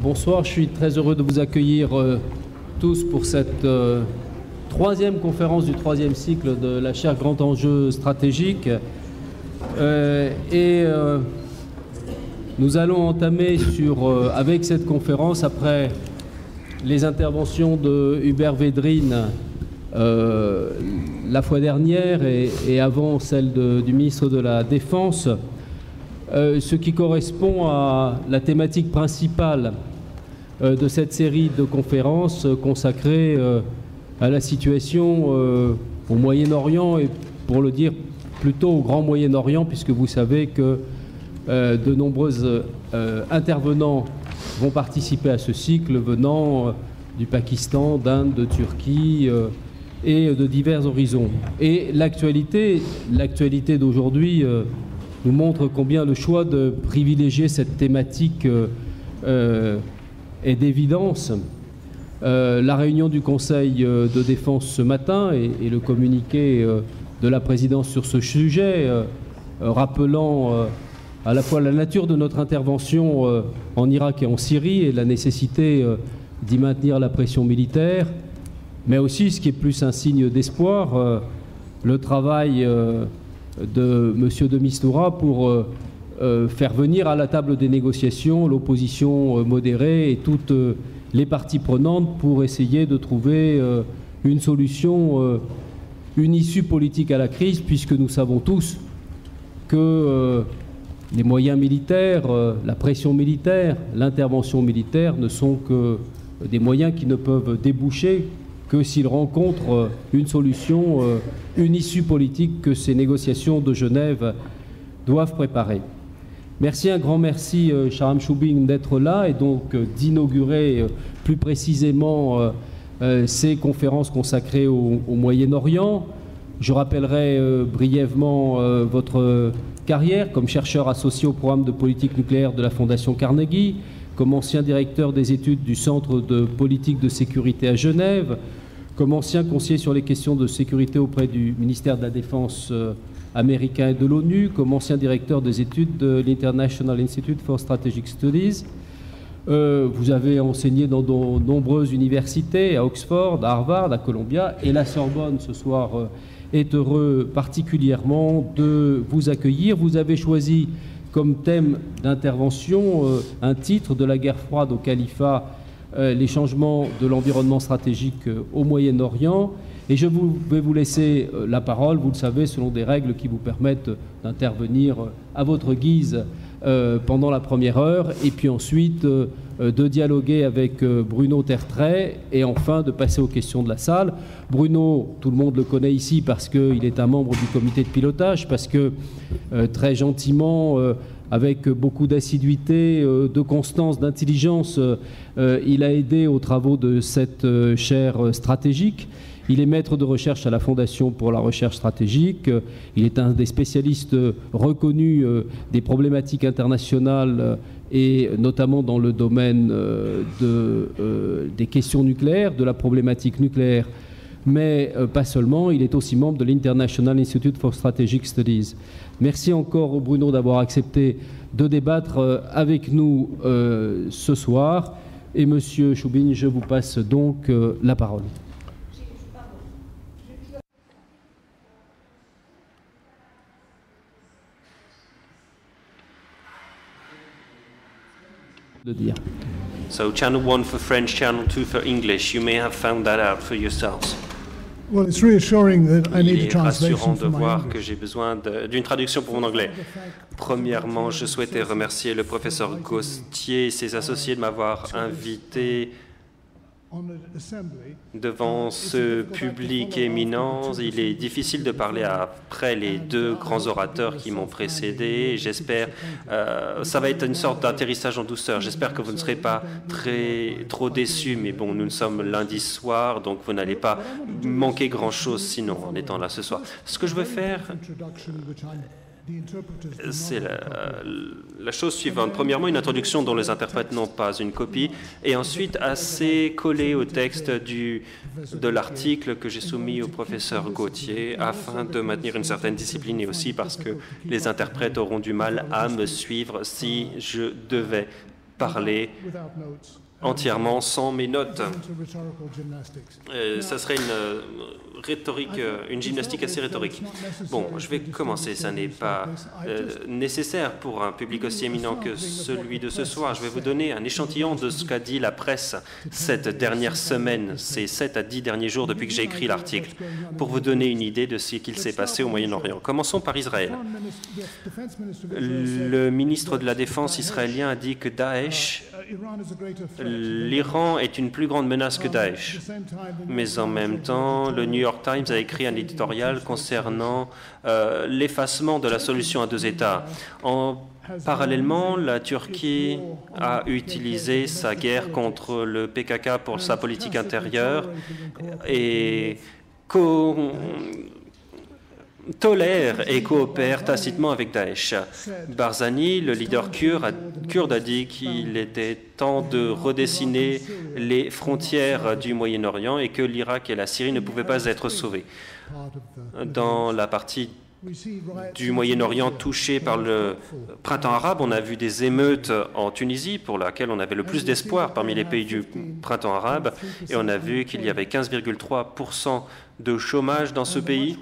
Bonsoir, je suis très heureux de vous accueillir tous pour cette troisième conférence du troisième cycle de la chaire Grand Enjeu stratégique. Nous allons entamer avec cette conférence, après les interventions de Hubert Védrine la fois dernière et avant celle du ministre de la Défense, ce qui correspond à la thématique principale de cette série de conférences consacrée à la situation au Moyen-Orient et, pour le dire, plutôt au Grand Moyen-Orient, puisque vous savez que de nombreux intervenants vont participer à ce cycle venant du Pakistan, d'Inde, de Turquie et de divers horizons. Et l'actualité d'aujourd'hui nous montre combien le choix de privilégier cette thématique est d'évidence. La réunion du Conseil de défense ce matin et le communiqué de la présidence sur ce sujet, rappelant à la fois la nature de notre intervention en Irak et en Syrie et la nécessité d'y maintenir la pression militaire, mais aussi, ce qui est plus un signe d'espoir, le travail de M. de Mistura pour faire venir à la table des négociations l'opposition modérée et toutes les parties prenantes pour essayer de trouver une solution, une issue politique à la crise, puisque nous savons tous que les moyens militaires, la pression militaire, l'intervention militaire ne sont que des moyens qui ne peuvent déboucher que s'ils rencontrent une solution, une issue politique que ces négociations de Genève doivent préparer. Merci, un grand merci, Shahram Choubine, d'être là et donc d'inaugurer plus précisément ces conférences consacrées au Moyen-Orient. Je rappellerai brièvement votre carrière comme chercheur associé au programme de politique nucléaire de la Fondation Carnegie, comme ancien directeur des études du Centre de politique de sécurité à Genève, comme ancien conseiller sur les questions de sécurité auprès du ministère de la Défense américain et de l'ONU, comme ancien directeur des études de l'International Institute for Strategic Studies. Vous avez enseigné dans de nombreuses universités, à Oxford, à Harvard, à Columbia, et la Sorbonne ce soir est heureux particulièrement de vous accueillir. Vous avez choisi comme thème d'intervention un titre de la guerre froide au califat, les changements de l'environnement stratégique au Moyen-Orient. Et je vais vous laisser la parole, vous le savez, selon des règles qui vous permettent d'intervenir à votre guise pendant la première heure, et puis ensuite de dialoguer avec Bruno Tertrais, et enfin de passer aux questions de la salle. Bruno, tout le monde le connaît ici parce qu'il est un membre du comité de pilotage, parce que très gentiment, avec beaucoup d'assiduité, de constance, d'intelligence, il a aidé aux travaux de cette chaire stratégique. Il est maître de recherche à la Fondation pour la recherche stratégique. Il est un des spécialistes reconnus des problématiques internationales et notamment dans le domaine des questions nucléaires, de la problématique nucléaire, mais pas seulement. Il est aussi membre de l'International Institute for Strategic Studies. Merci encore, Bruno, d'avoir accepté de débattre avec nous ce soir. Et Monsieur Choubine, je vous passe donc la parole. De dire. So channel 1 for French, channel 2 for English. You may have found that out for yourselves. Well, it's reassuring that I need a Il est translation rassurant de for my voir English. que j'ai besoin d'une traduction pour mon anglais. Premièrement, je souhaitais remercier le professeur Gauthier et ses associés de m'avoir invité devant ce public éminent. Il est difficile de parler après les deux grands orateurs qui m'ont précédé. J'espère, ça va être une sorte d'atterrissage en douceur. J'espère que vous ne serez pas trop déçus, mais bon, nous sommes lundi soir, donc vous n'allez pas manquer grand-chose sinon en étant là ce soir. Ce que je veux faire, c'est la chose suivante. Premièrement, une introduction dont les interprètes n'ont pas une copie, et ensuite assez collé au texte de l'article que j'ai soumis au professeur Gauthier, afin de maintenir une certaine discipline, et aussi parce que les interprètes auront du mal à me suivre si je devais parler entièrement sans mes notes. Ça serait une gymnastique assez rhétorique. Bon, je vais commencer. Ça n'est pas nécessaire pour un public aussi éminent que celui de ce soir. Je vais vous donner un échantillon de ce qu'a dit la presse cette dernière semaine, ces 7 à 10 derniers jours depuis que j'ai écrit l'article, pour vous donner une idée de ce qu'il s'est passé au Moyen-Orient. Commençons par Israël. Le ministre de la Défense israélien a dit que Daesh, l'Iran est une plus grande menace que Daesh. Mais en même temps, le New York Times a écrit un éditorial concernant l'effacement de la solution à 2 États. Parallèlement, la Turquie a utilisé sa guerre contre le PKK pour sa politique intérieure et tolère et coopère tacitement avec Daesh. Barzani, le leader kurde, a dit qu'il était temps de redessiner les frontières du Moyen-Orient et que l'Irak et la Syrie ne pouvaient pas être sauvés. Dans la partie du Moyen-Orient touché par le printemps arabe, on a vu des émeutes en Tunisie pour laquelle on avait le plus d'espoir parmi les pays du printemps arabe et on a vu qu'il y avait 15,3% de chômage dans ce pays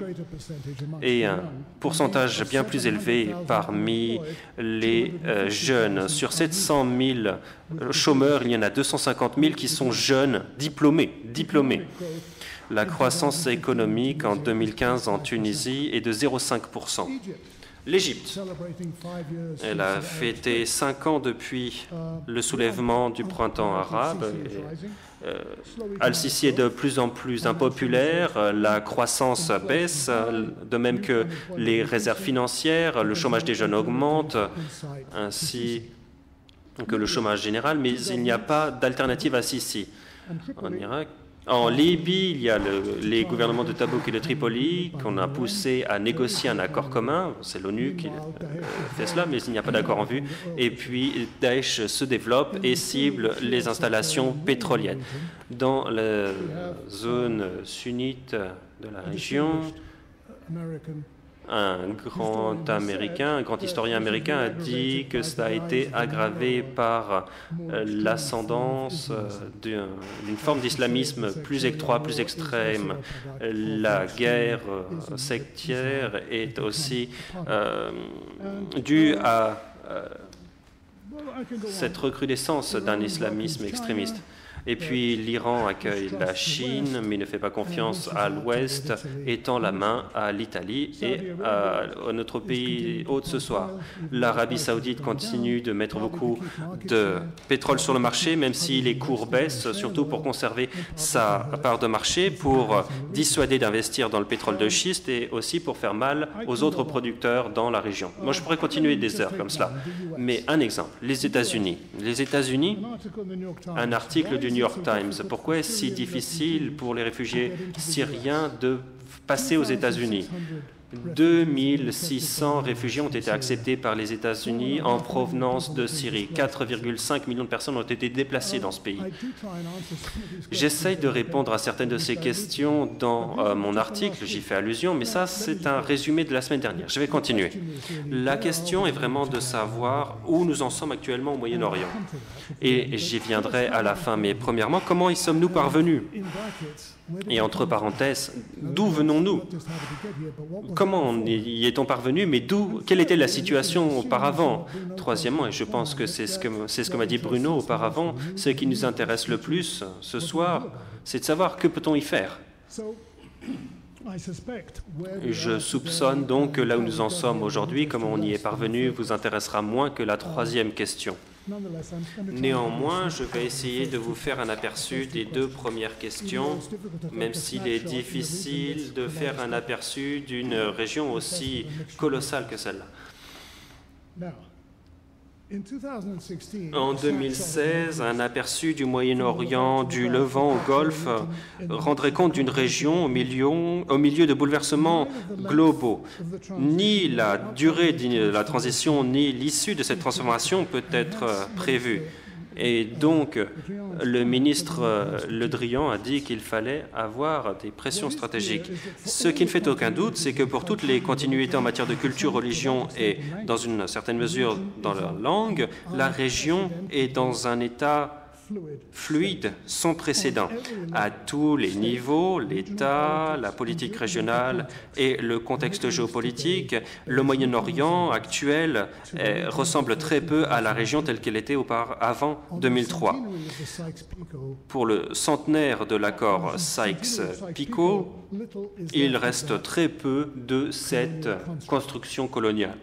et un pourcentage bien plus élevé parmi les jeunes. Sur 700 000 chômeurs, il y en a 250 000 qui sont jeunes, diplômés. La croissance économique en 2015 en Tunisie est de 0,5%. L'Égypte, elle a fêté 5 ans depuis le soulèvement du printemps arabe. Al-Sisi est de plus en plus impopulaire, la croissance baisse, de même que les réserves financières, le chômage des jeunes augmente, ainsi que le chômage général, mais il n'y a pas d'alternative à Sisi. En Irak, en Libye, il y a les gouvernements de Tabouk et de Tripoli qu'on a poussé à négocier un accord commun. C'est l'ONU qui fait cela, mais il n'y a pas d'accord en vue. Et puis Daesh se développe et cible les installations pétrolières. Dans la zone sunnite de la région, un grand historien américain a dit que cela a été aggravé par l'ascendance d'une forme d'islamisme plus étroit, plus extrême. La guerre sectaire est aussi due à cette recrudescence d'un islamisme extrémiste. Et puis l'Iran accueille la Chine, mais ne fait pas confiance à l'Ouest, étend la main à l'Italie et à notre pays hôte ce soir. L'Arabie saoudite continue de mettre beaucoup de pétrole sur le marché, même si les cours baissent, surtout pour conserver sa part de marché, pour dissuader d'investir dans le pétrole de schiste et aussi pour faire mal aux autres producteurs dans la région. Moi, je pourrais continuer des heures comme cela. Mais un exemple, les États-Unis. Les États-Unis, un article du New York Times. Pourquoi est-ce si difficile pour les réfugiés syriens de passer aux États-Unis? 2600 réfugiés ont été acceptés par les États-Unis en provenance de Syrie. 4,5 millions de personnes ont été déplacées dans ce pays. J'essaye de répondre à certaines de ces questions dans mon article, j'y fais allusion, mais ça, c'est un résumé de la semaine dernière. Je vais continuer. La question est vraiment de savoir où nous en sommes actuellement au Moyen-Orient. Et j'y viendrai à la fin, mais premièrement, comment y sommes-nous parvenus? Et entre parenthèses, d'où venons-nous? Comment y est-on parvenu? Mais quelle était la situation auparavant? Troisièmement, et je pense que c'est ce que m'a dit Bruno auparavant, ce qui nous intéresse le plus ce soir, c'est de savoir que peut-on y faire. Je soupçonne donc que là où nous en sommes aujourd'hui, comment on y est parvenu, vous intéressera moins que la troisième question. Néanmoins, je vais essayer de vous faire un aperçu des 2 premières questions, même s'il est difficile de faire un aperçu d'une région aussi colossale que celle-là. En 2016, un aperçu du Moyen-Orient, du Levant au Golfe, rendrait compte d'une région au milieu de bouleversements globaux. Ni la durée de la transition, ni l'issue de cette transformation peut être prévue. Et donc, le ministre Le Drian a dit qu'il fallait avoir des pressions stratégiques. Ce qui ne fait aucun doute, c'est que pour toutes les continuités en matière de culture, religion et, dans une certaine mesure, dans leur langue, la région est dans un état fluide, sans précédent, à tous les niveaux, l'État, la politique régionale et le contexte géopolitique. Le Moyen-Orient actuel ressemble très peu à la région telle qu'elle était avant 2003. Pour le centenaire de l'accord Sykes-Picot, il reste très peu de cette construction coloniale.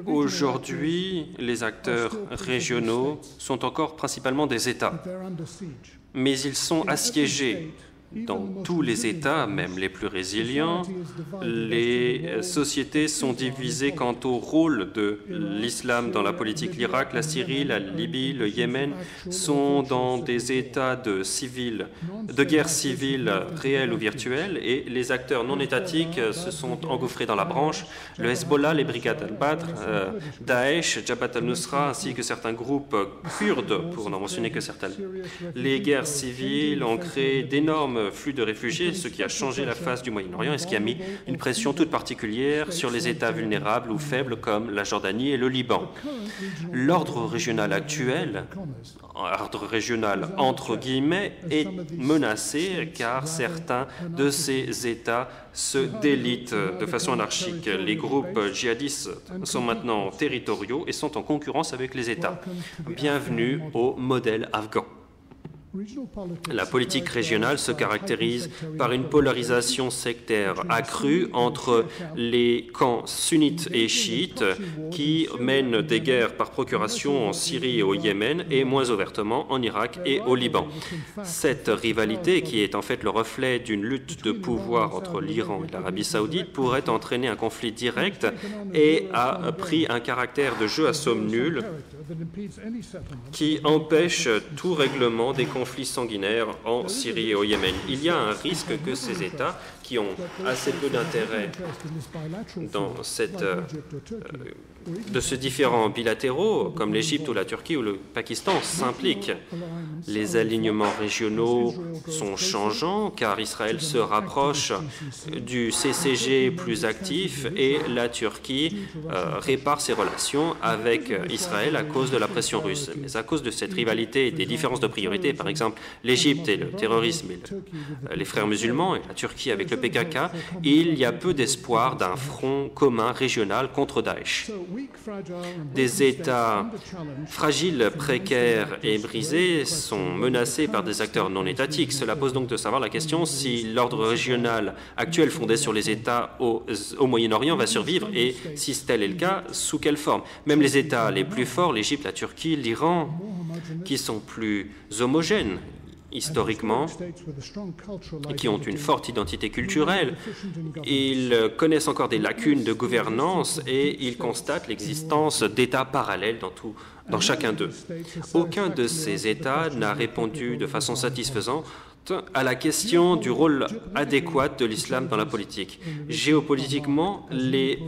Aujourd'hui, les acteurs régionaux sont encore principalement des États, mais ils sont assiégés. Dans tous les États, même les plus résilients, les sociétés sont divisées quant au rôle de l'islam dans la politique. L'Irak, la Syrie, la Libye, le Yémen sont dans des états de guerre civile réelle ou virtuelle, et les acteurs non étatiques se sont engouffrés dans la branche. Le Hezbollah, les brigades al-Badr, Daesh, Jabhat al-Nusra, ainsi que certains groupes kurdes, pour n'en mentionner que certains. Les guerres civiles ont créé d'énormes flux de réfugiés, ce qui a changé la face du Moyen-Orient et ce qui a mis une pression toute particulière sur les États vulnérables ou faibles comme la Jordanie et le Liban. L'ordre régional actuel, ordre régional entre guillemets, est menacé car certains de ces États se délitent de façon anarchique. Les groupes djihadistes sont maintenant territoriaux et sont en concurrence avec les États. Bienvenue au modèle afghan. La politique régionale se caractérise par une polarisation sectaire accrue entre les camps sunnites et chiites qui mènent des guerres par procuration en Syrie et au Yémen et moins ouvertement en Irak et au Liban. Cette rivalité, qui est en fait le reflet d'une lutte de pouvoir entre l'Iran et l'Arabie saoudite, pourrait entraîner un conflit direct et a pris un caractère de jeu à somme nulle qui empêche tout règlement des conflits sanguinaires en Syrie et au Yémen. Il y a un risque que ces États, qui ont assez peu d'intérêt dans de ce différents bilatéraux, comme l'Égypte ou la Turquie ou le Pakistan, s'impliquent. Les alignements régionaux sont changeants, car Israël se rapproche du CCG plus actif et la Turquie répare ses relations avec Israël à cause de la pression russe. Mais à cause de cette rivalité et des différences de priorité, par exemple l'Égypte et le terrorisme et les frères musulmans et la Turquie avec le PKK, il y a peu d'espoir d'un front commun régional contre Daesh. Des États fragiles, précaires et brisés sont menacés par des acteurs non étatiques. Cela pose donc de savoir la question si l'ordre régional actuel fondé sur les États au Moyen-Orient va survivre et, si tel est le cas, sous quelle forme. Même les États les plus forts, l'Égypte, la Turquie, l'Iran, qui sont plus homogènes historiquement, et qui ont une forte identité culturelle, ils connaissent encore des lacunes de gouvernance et ils constatent l'existence d'États parallèles dans chacun d'eux. Aucun de ces États n'a répondu de façon satisfaisante à la question du rôle adéquat de l'islam dans la politique. Géopolitiquement, les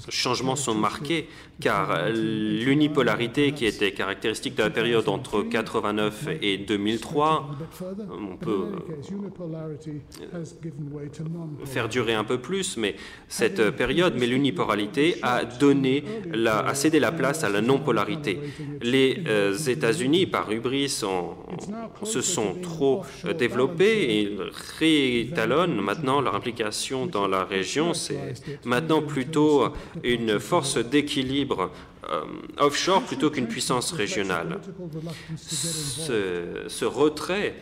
changements sont marqués car l'unipolarité qui était caractéristique de la période entre 1989 et 2003, on peut faire durer un peu plus, mais cette période, mais l'unipolarité a cédé la place à la non-polarité. Les États-Unis, par hubris, se sont trop développés et ils réétalonnent maintenant leur implication dans la région. C'est maintenant plutôt une force d'équilibre offshore plutôt qu'une puissance régionale. Ce retrait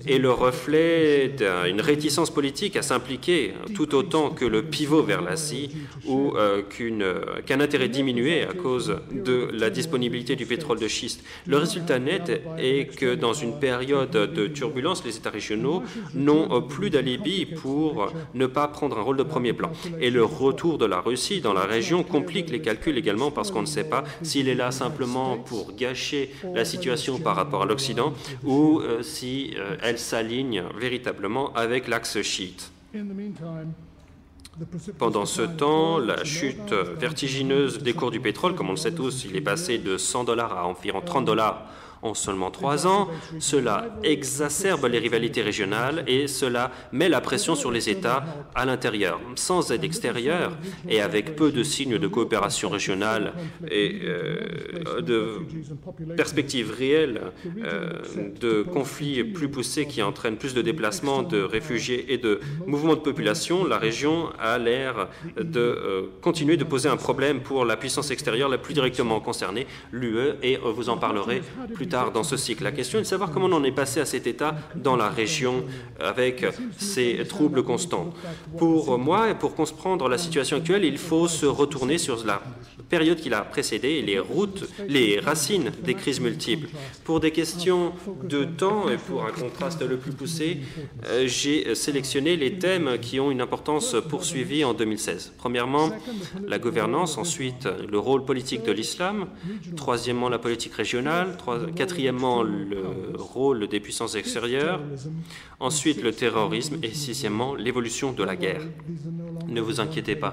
est le reflet d'une réticence politique à s'impliquer tout autant que le pivot vers l'Asie ou qu'un intérêt diminué à cause de la disponibilité du pétrole de schiste. Le résultat net est que dans une période de turbulence, les États régionaux n'ont plus d'alibi pour ne pas prendre un rôle de premier plan. Et le retour de la Russie dans la région complique les calculs également parce qu'on ne sait pas s'il est là simplement pour gâcher la situation par rapport à l'Occident ou si elle s'aligne véritablement avec l'axe chiite. Pendant ce temps, la chute vertigineuse des cours du pétrole, comme on le sait tous, il est passé de 100 $ à environ 30 $ en seulement 3 ans. Cela exacerbe les rivalités régionales et cela met la pression sur les États à l'intérieur. Sans aide extérieure et avec peu de signes de coopération régionale et de perspectives réelles de conflits plus poussés qui entraînent plus de déplacements de réfugiés et de mouvements de population, la région a l'air de continuer de poser un problème pour la puissance extérieure la plus directement concernée, l'UE, et vous en parlerez plus tard dans ce cycle. La question est de savoir comment on en est passé à cet état dans la région avec ces troubles constants. Pour moi, et pour comprendre la situation actuelle, il faut se retourner sur la période qui l'a précédée et les racines des crises multiples. Pour des questions de temps et pour un contraste le plus poussé, j'ai sélectionné les thèmes qui ont une importance poursuivie en 2016. Premièrement, la gouvernance, ensuite le rôle politique de l'islam, troisièmement la politique régionale, quatrièmement le rôle des puissances extérieures, ensuite le terrorisme et sixièmement l'évolution de la guerre. Ne vous inquiétez pas.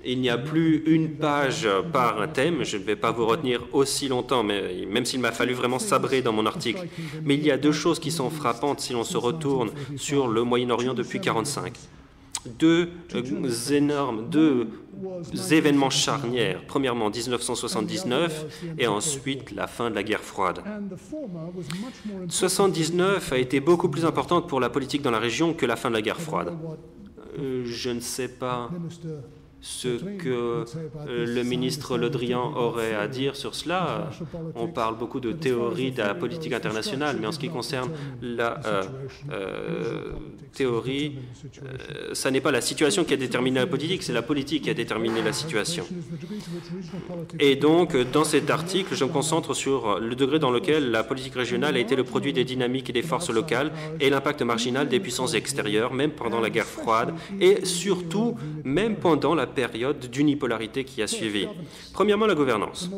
Il n'y a plus une page par thème, je ne vais pas vous retenir aussi longtemps, même s'il m'a fallu vraiment sabrer dans mon article. Mais il y a deux choses qui sont frappantes si l'on se retourne sur le Moyen-Orient depuis 1945. Deux événements charnières. Premièrement, 1979 et ensuite la fin de la guerre froide. 1979 a été beaucoup plus importante pour la politique dans la région que la fin de la guerre froide. Je ne sais pas ce que le ministre Le Drian aurait à dire sur cela. On parle beaucoup de théorie de la politique internationale, mais en ce qui concerne la théorie, ça n'est pas la situation qui a déterminé la politique, c'est la politique qui a déterminé la situation. Et donc, dans cet article, je me concentre sur le degré dans lequel la politique régionale a été le produit des dynamiques et des forces locales et l'impact marginal des puissances extérieures, même pendant la guerre froide, et surtout, même pendant la période d'unipolarité qui a suivi. Premièrement, la gouvernance.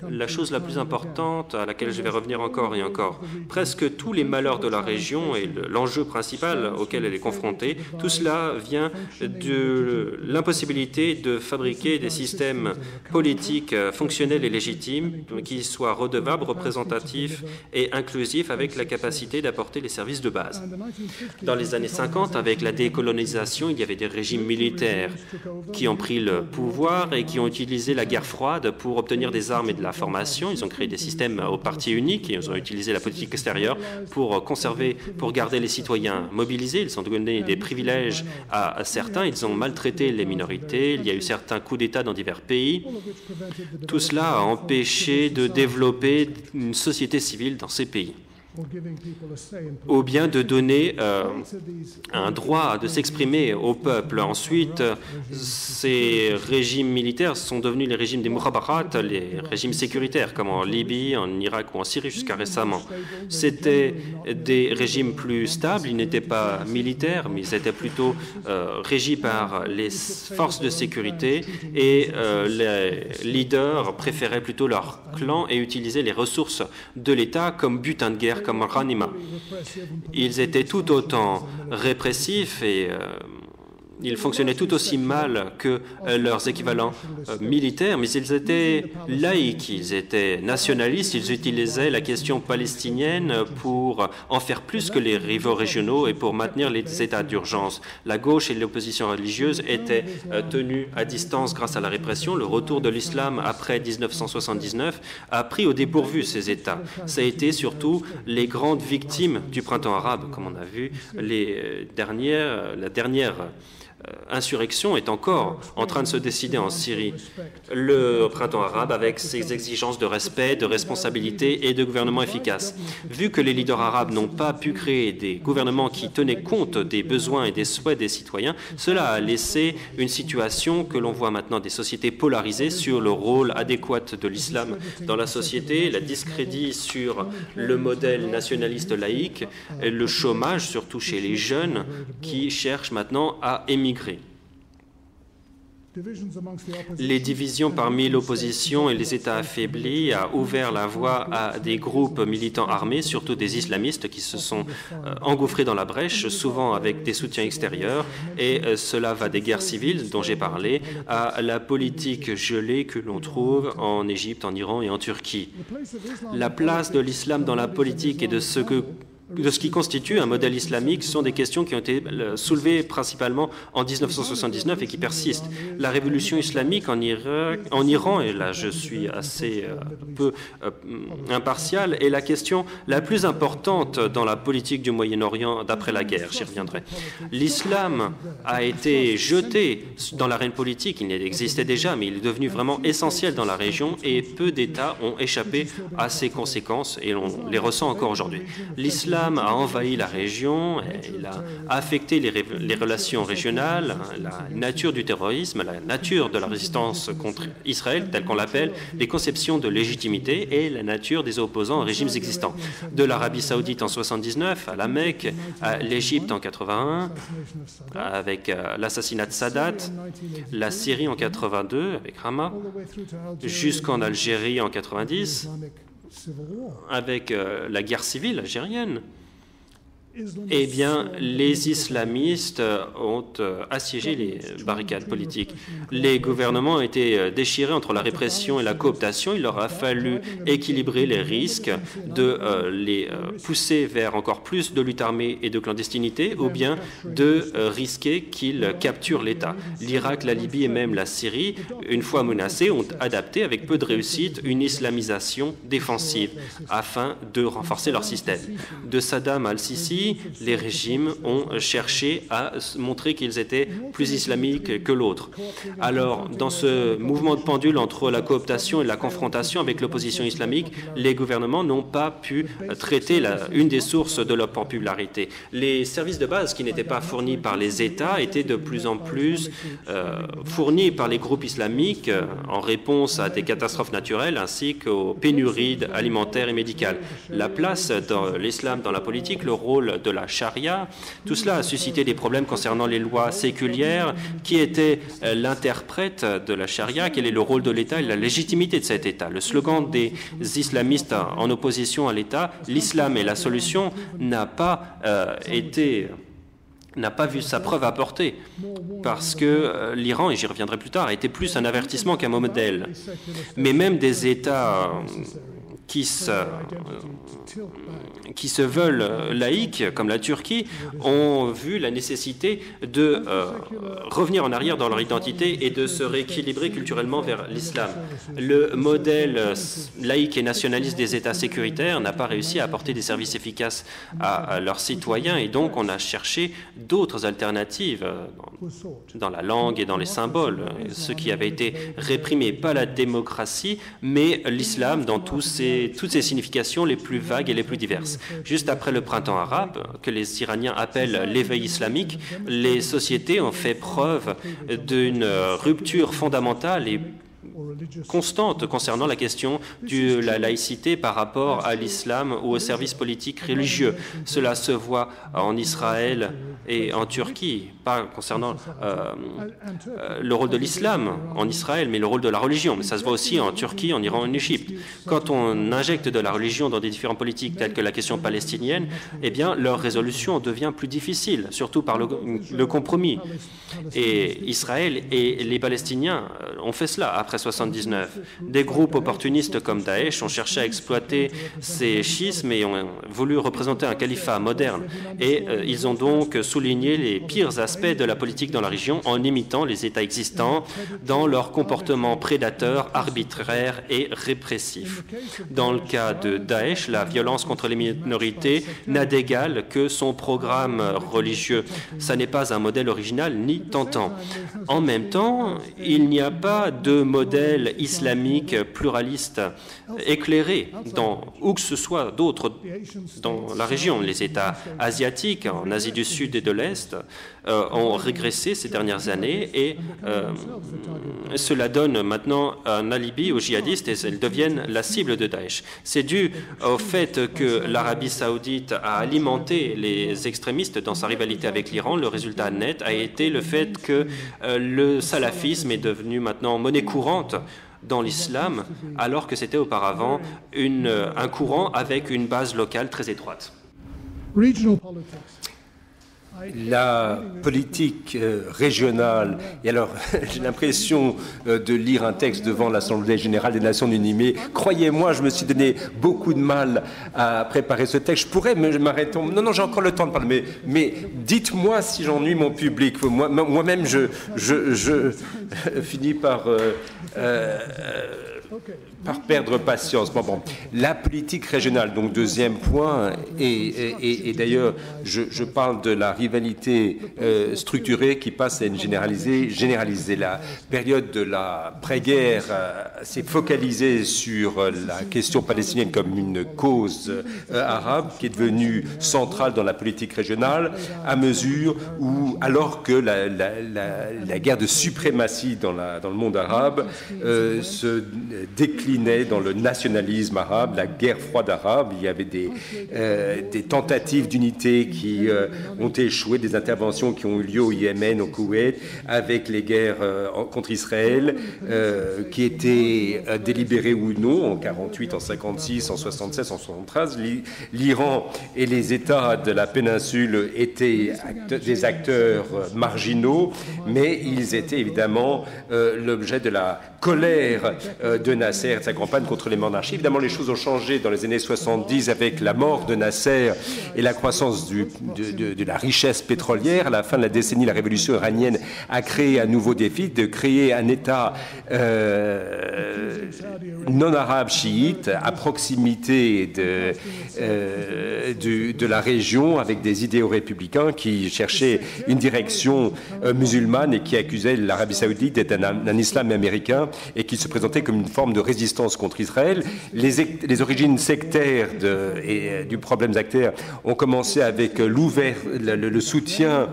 La chose la plus importante à laquelle je vais revenir encore et encore, presque tous les malheurs de la région et l'enjeu principal auquel elle est confrontée, tout cela vient de l'impossibilité de fabriquer des systèmes politiques fonctionnels et légitimes qui soient redevables, représentatifs et inclusifs avec la capacité d'apporter les services de base. Dans les années 50, avec la décolonisation, il y avait des régimes militaires qui ont pris le pouvoir et qui ont utilisé la guerre froide pour obtenir des armes et de la formation. Ils ont créé des systèmes au parti unique et ils ont utilisé la politique extérieure pour garder les citoyens mobilisés. Ils ont donné des privilèges à certains. Ils ont maltraité les minorités. Il y a eu certains coups d'État dans divers pays. Tout cela a empêché de développer une société civile dans ces pays, ou bien de donner un droit de s'exprimer au peuple. Ensuite, ces régimes militaires sont devenus les régimes des mukhabarat, les régimes sécuritaires, comme en Libye, en Irak ou en Syrie jusqu'à récemment. C'était des régimes plus stables, ils n'étaient pas militaires, mais ils étaient plutôt régis par les forces de sécurité et les leaders préféraient plutôt leur clan et utilisaient les ressources de l'État comme butin de guerre, comme Ghanima. Ils étaient tout autant répressifs et ils fonctionnaient tout aussi mal que leurs équivalents militaires, mais ils étaient laïcs, ils étaient nationalistes, ils utilisaient la question palestinienne pour en faire plus que les rivaux régionaux et pour maintenir les états d'urgence. La gauche et l'opposition religieuse étaient tenues à distance grâce à la répression. Le retour de l'islam après 1979 a pris au dépourvu ces états. Ça a été surtout les grandes victimes du printemps arabe, comme on a vu, la dernière insurrection est encore en train de se décider en Syrie. Le printemps arabe avec ses exigences de respect, de responsabilité et de gouvernement efficace. Vu que les leaders arabes n'ont pas pu créer des gouvernements qui tenaient compte des besoins et des souhaits des citoyens, cela a laissé une situation que l'on voit maintenant des sociétés polarisées sur le rôle adéquat de l'islam dans la société, la discrédit sur le modèle nationaliste laïque, le chômage, surtout chez les jeunes qui cherchent maintenant à émigrer. Les divisions parmi l'opposition et les États affaiblis a ouvert la voie à des groupes militants armés, surtout des islamistes, qui se sont engouffrés dans la brèche, souvent avec des soutiens extérieurs, et cela va des guerres civiles dont j'ai parlé à la politique gelée que l'on trouve en Égypte, en Iran et en Turquie. La place de l'islam dans la politique et de ce qui constitue un modèle islamique sont des questions qui ont été soulevées principalement en 1979 et qui persistent. La révolution islamique en Iran, et là je suis assez peu impartial, est la question la plus importante dans la politique du Moyen-Orient d'après la guerre, j'y reviendrai. L'islam a été jeté dans l'arène politique, il existait déjà, mais il est devenu vraiment essentiel dans la région et peu d'États ont échappé à ses conséquences et on les ressent encore aujourd'hui. L'islam a envahi la région, il a affecté les relations régionales, la nature du terrorisme, la nature de la résistance contre Israël, telle qu'on l'appelle, les conceptions de légitimité et la nature des opposants aux régimes existants. De l'Arabie saoudite en 79, à la Mecque, à l'Égypte en 81, avec l'assassinat de Sadat, la Syrie en 82 avec Hama, jusqu'en Algérie en 90, avec la guerre civile algérienne, eh bien, les islamistes ont assiégé les barricades politiques. Les gouvernements ont été déchirés entre la répression et la cooptation. Il leur a fallu équilibrer les risques de les pousser vers encore plus de lutte armée et de clandestinité ou bien de risquer qu'ils capturent l'État. L'Irak, la Libye et même la Syrie, une fois menacés, ont adapté avec peu de réussite une islamisation défensive afin de renforcer leur système. De Saddam al-Sisi, les régimes ont cherché à montrer qu'ils étaient plus islamiques que l'autre. Alors, dans ce mouvement de pendule entre la cooptation et la confrontation avec l'opposition islamique, les gouvernements n'ont pas pu traiter une des sources de leur popularité. Les services de base qui n'étaient pas fournis par les États étaient de plus en plus fournis par les groupes islamiques en réponse à des catastrophes naturelles ainsi qu'aux pénuries alimentaires et médicales. La place de l'islam dans la politique, le rôle de la charia, tout cela a suscité des problèmes concernant les lois séculières. Qui était l'interprète de la charia? Quel est le rôle de l'État et la légitimité de cet État? Le slogan des islamistes en opposition à l'État, l'islam est la solution, n'a pas vu sa preuve apportée, parce que l'Iran, et j'y reviendrai plus tard, a été plus un avertissement qu'un modèle. Mais même des États qui se veulent laïques, comme la Turquie, ont vu la nécessité de revenir en arrière dans leur identité et de se rééquilibrer culturellement vers l'islam. Le modèle laïque et nationaliste des États sécuritaires n'a pas réussi à apporter des services efficaces à leurs citoyens et donc on a cherché d'autres alternatives dans la langue et dans les symboles, ce qui avait été réprimé, pas la démocratie, mais l'islam dans toutes ses significations les plus vagues et les plus diverses. Juste après le printemps arabe, que les Iraniens appellent l'éveil islamique, les sociétés ont fait preuve d'une rupture fondamentale et constante concernant la question de la laïcité par rapport à l'islam ou aux services politiques religieux. Cela se voit en Israël et en Turquie, pas concernant le rôle de l'islam en Israël, mais le rôle de la religion. Mais ça se voit aussi en Turquie, en Iran, en Égypte. Quand on injecte de la religion dans des différentes politiques telles que la question palestinienne, eh bien, leur résolution devient plus difficile, surtout par le compromis. Et Israël et les Palestiniens ont fait cela après 1979. Des groupes opportunistes comme Daesh ont cherché à exploiter ces schismes et ont voulu représenter un califat moderne. Et ils ont donc souligné les pires aspects de la politique dans la région en imitant les États existants dans leur comportement prédateur, arbitraire et répressif. Dans le cas de Daesh, la violence contre les minorités n'a d'égal que son programme religieux. Ça n'est pas un modèle original ni tentant. En même temps, il n'y a pas de modèle islamique pluraliste éclairé où que ce soit d'autres dans la région. Les États asiatiques, en Asie du Sud de l'Est ont régressé ces dernières années et cela donne maintenant un alibi aux djihadistes et elles deviennent la cible de Daesh. C'est dû au fait que l'Arabie saoudite a alimenté les extrémistes dans sa rivalité avec l'Iran. Le résultat net a été le fait que le salafisme est devenu maintenant monnaie courante dans l'islam, alors que c'était auparavant un courant avec une base locale très étroite. La politique régionale, et alors j'ai l'impression de lire un texte devant l'Assemblée générale des Nations unies, mais croyez-moi, je me suis donné beaucoup de mal à préparer ce texte. Je pourrais m'arrêter. Non, j'ai encore le temps de parler, mais dites-moi si j'ennuie mon public. Moi-même, je finis par perdre patience. Bon. La politique régionale, donc deuxième point, et d'ailleurs, je parle de la rivalité structurée qui passe à une généralisée. La période de l'après-guerre s'est focalisée sur la question palestinienne comme une cause arabe qui est devenue centrale dans la politique régionale à mesure où, alors que la guerre de suprématie dans le monde arabe se déclinait dans le nationalisme arabe, la guerre froide arabe. Il y avait des tentatives d'unité qui ont échoué, des interventions qui ont eu lieu au Yémen, au Koweït, avec les guerres contre Israël, qui étaient délibérées ou non, en 48, en 56, en 76, en 73. L'Iran et les États de la péninsule étaient des acteurs marginaux, mais ils étaient évidemment l'objet de la colère de Nasser et de sa campagne contre les monarchies. Évidemment, les choses ont changé dans les années 70 avec la mort de Nasser et la croissance de la richesse pétrolière. À la fin de la décennie, la révolution iranienne a créé un nouveau défi de créer un État non-arabe chiite à proximité de la région avec des idéaux républicains qui cherchaient une direction musulmane et qui accusaient l'Arabie saoudite d'être un islam américain et qui se présentait comme une forme de résistance contre Israël. Les origines sectaires du problème sectaire ont commencé avec le soutien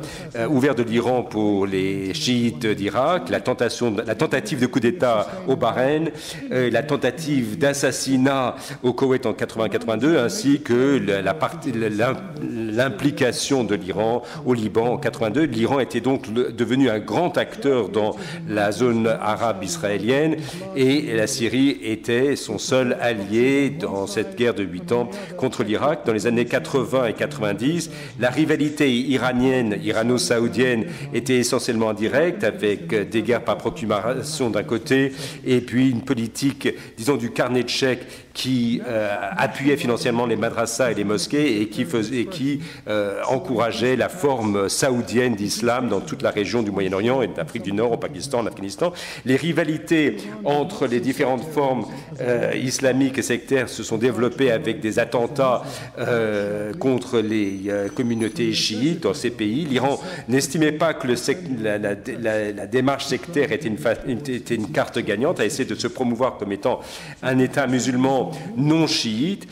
ouvert de l'Iran pour les chiites d'Irak, la tentative de coup d'État au Bahreïn, la tentative d'assassinat au Koweït en 80-82, ainsi que l'implication de l'Iran au Liban en 82. L'Iran était donc devenu un grand acteur dans la zone arabe israélienne et la Syrie était son seul allié dans cette guerre de 8 ans contre l'Irak. Dans les années 80 et 90, la rivalité irano-saoudienne était essentiellement indirecte, avec des guerres par procuration d'un côté et puis une politique, disons, du carnet de chèques qui appuyait financièrement les madrasas et les mosquées et qui encourageait la forme saoudienne d'islam dans toute la région du Moyen-Orient et d'Afrique du Nord, au Pakistan, en Afghanistan. Les rivalités entre les différentes formes islamiques et sectaires se sont développées avec des attentats contre les communautés chiites dans ces pays. L'Iran n'estimait pas que la démarche sectaire était une carte gagnante, a essayé de se promouvoir comme étant un État musulman non chiite,